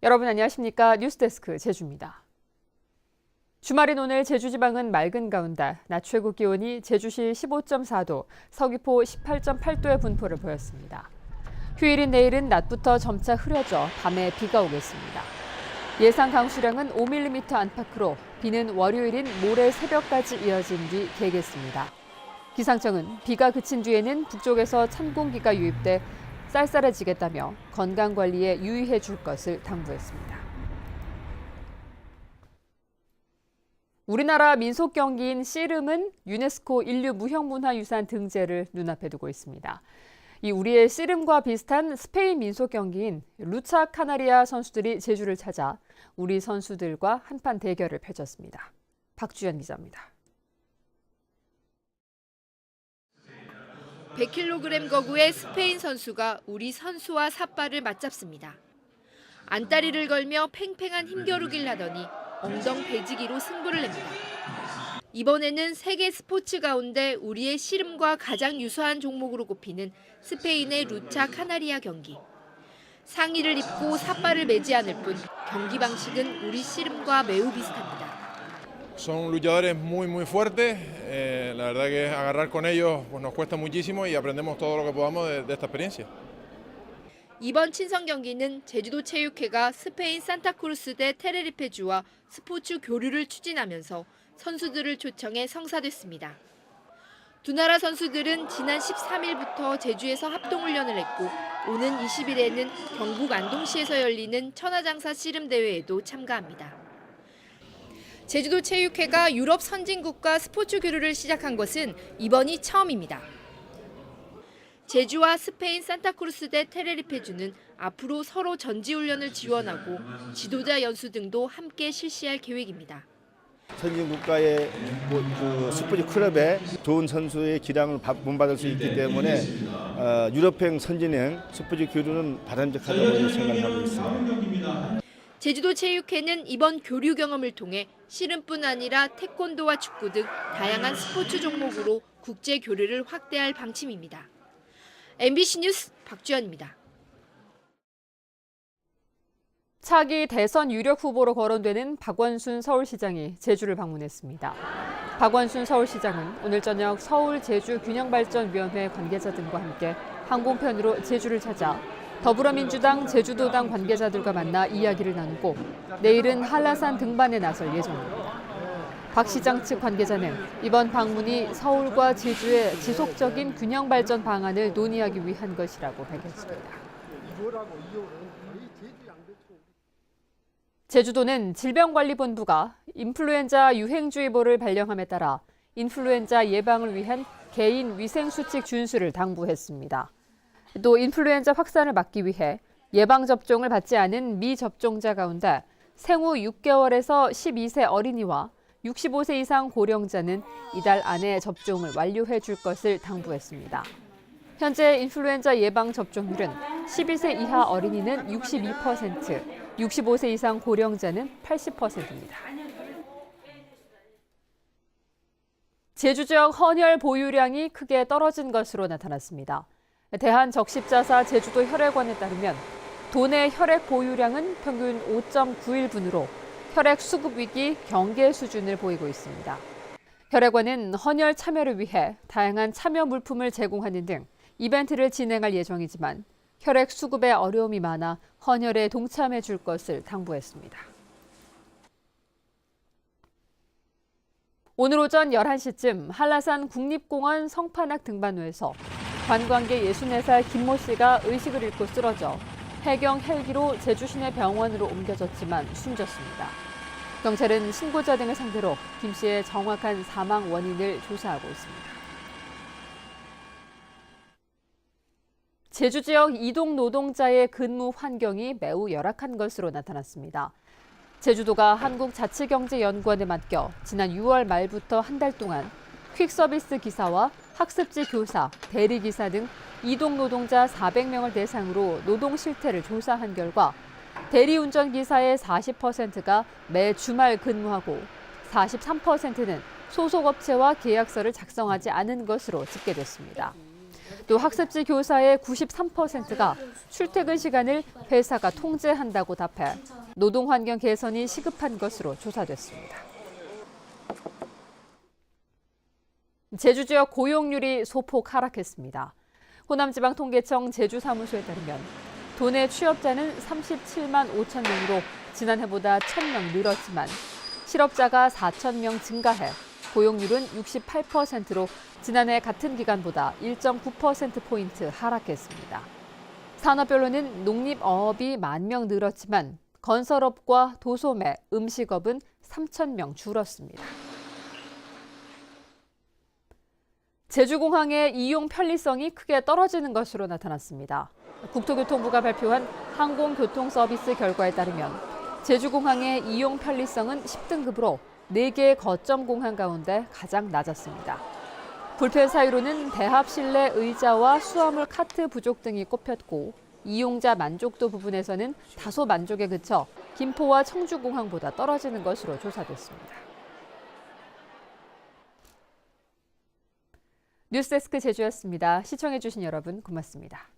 여러분 안녕하십니까? 뉴스데스크 제주입니다. 주말인 오늘 제주지방은 맑은 가운데 낮 최고 기온이 제주시 15.4도, 서귀포 18.8도의 분포를 보였습니다. 휴일인 내일은 낮부터 점차 흐려져 밤에 비가 오겠습니다. 예상 강수량은 5mm 안팎으로 비는 월요일인 모레 새벽까지 이어진 뒤 개겠습니다. 기상청은 비가 그친 뒤에는 북쪽에서 찬 공기가 유입돼 쌀쌀해지겠다며 건강관리에 유의해 줄 것을 당부했습니다. 우리나라 민속경기인 씨름은 유네스코 인류무형문화유산 등재를 눈앞에 두고 있습니다. 이 우리의 씨름과 비슷한 스페인 민속경기인 루차 카나리아 선수들이 제주를 찾아 우리 선수들과 한판 대결을 펼쳤습니다. 박주연 기자입니다. 100kg 거구의 스페인 선수가 우리 선수와 삿발을 맞잡습니다. 안다리를 걸며 팽팽한 힘겨루기를 하더니 엉덩 배지기로 승부를 냅니다. 이번에는 세계 스포츠 가운데 우리의 씨름과 가장 유사한 종목으로 꼽히는 스페인의 루차 카나리아 경기. 상의를 입고 삿발을 매지 않을 뿐 경기 방식은 우리 씨름과 매우 비슷합니다. Son luchadores muy fuertes, la verdad que agarrar con ellos pues nos cuesta muchísimo y aprendemos todo lo que podamos de esta experiencia. 이번 친선 경기는 제주도 체육회가 스페인 산타크루스 대 테네리페주와 스포츠 교류를 추진하면서 선수들을 초청해 성사됐습니다. 두 나라 선수들은 지난 13일부터 제주에서 합동훈련을 했고 오는 20일에는 경북 안동시에서 열리는 천하장사 씨름 대회에도 참가합니다. 제주도 체육회가 유럽 선진국과 스포츠 교류를 시작한 것은 이번이 처음입니다. 제주와 스페인 산타크루스 대 테네리페주는 앞으로 서로 전지훈련을 지원하고 지도자 연수 등도 함께 실시할 계획입니다. 선진국가의 스포츠 클럽에 좋은 선수의 기량을 본받을 수 있기 때문에 유럽행, 선진행 스포츠 교류는 바람직하다고 생각하고 있습니다. 제주도 체육회는 이번 교류 경험을 통해 씨름뿐 아니라 태권도와 축구 등 다양한 스포츠 종목으로 국제 교류를 확대할 방침입니다. MBC 뉴스 박주연입니다. 차기 대선 유력 후보로 거론되는 박원순 서울시장이 제주를 방문했습니다. 박원순 서울시장은 오늘 저녁 서울 제주균형발전위원회 관계자 등과 함께 항공편으로 제주를 찾아 더불어민주당 제주도당 관계자들과 만나 이야기를 나누고 내일은 한라산 등반에 나설 예정입니다. 박 시장 측 관계자는 이번 방문이 서울과 제주의 지속적인 균형 발전 방안을 논의하기 위한 것이라고 밝혔습니다. 제주도는 질병관리본부가 인플루엔자 유행주의보를 발령함에 따라 인플루엔자 예방을 위한 개인 위생수칙 준수를 당부했습니다. 또 인플루엔자 확산을 막기 위해 예방접종을 받지 않은 미접종자 가운데 생후 6개월에서 12세 어린이와 65세 이상 고령자는 이달 안에 접종을 완료해 줄 것을 당부했습니다. 현재 인플루엔자 예방 접종률은 12세 이하 어린이는 62%, 65세 이상 고령자는 80%입니다. 제주 지역 헌혈 보유량이 크게 떨어진 것으로 나타났습니다. 대한적십자사 제주도 혈액원에 따르면 도내 혈액 보유량은 평균 5.91분으로 혈액 수급 위기 경계 수준을 보이고 있습니다. 혈액원은 헌혈 참여를 위해 다양한 참여 물품을 제공하는 등 이벤트를 진행할 예정이지만 혈액 수급에 어려움이 많아 헌혈에 동참해 줄 것을 당부했습니다. 오늘 오전 11시쯤 한라산 국립공원 성판악 등반로에서 관광객 64살 김모 씨가 의식을 잃고 쓰러져 해경 헬기로 제주 시내 병원으로 옮겨졌지만 숨졌습니다. 경찰은 신고자 등을 상대로 김 씨의 정확한 사망 원인을 조사하고 있습니다. 제주 지역 이동 노동자의 근무 환경이 매우 열악한 것으로 나타났습니다. 제주도가 한국자치경제연구원에 맡겨 지난 6월 말부터 한 달 동안 퀵서비스 기사와 학습지 교사, 대리기사 등 이동 노동자 400명을 대상으로 노동 실태를 조사한 결과 대리운전기사의 40%가 매 주말 근무하고 43%는 소속업체와 계약서를 작성하지 않은 것으로 집계됐습니다. 또 학습지 교사의 93%가 출퇴근 시간을 회사가 통제한다고 답해 노동 환경 개선이 시급한 것으로 조사됐습니다. 제주 지역 고용률이 소폭 하락했습니다. 호남지방통계청 제주사무소에 따르면 도내 취업자는 37만 5천 명으로 지난해보다 1,000명 늘었지만 실업자가 4천 명 증가해 고용률은 68%로 지난해 같은 기간보다 1.9%포인트 하락했습니다. 산업별로는 농립어업이 10,000명 늘었지만 건설업과 도소매, 음식업은 3,000명 줄었습니다. 제주공항의 이용 편리성이 크게 떨어지는 것으로 나타났습니다. 국토교통부가 발표한 항공교통서비스 결과에 따르면 제주공항의 이용 편리성은 10등급으로 4개 거점 공항 가운데 가장 낮았습니다. 불편 사유로는 대합 실내 의자와 수화물 카트 부족 등이 꼽혔고 이용자 만족도 부분에서는 다소 만족에 그쳐 김포와 청주공항보다 떨어지는 것으로 조사됐습니다. 뉴스데스크 제주였습니다. 시청해주신 여러분 고맙습니다.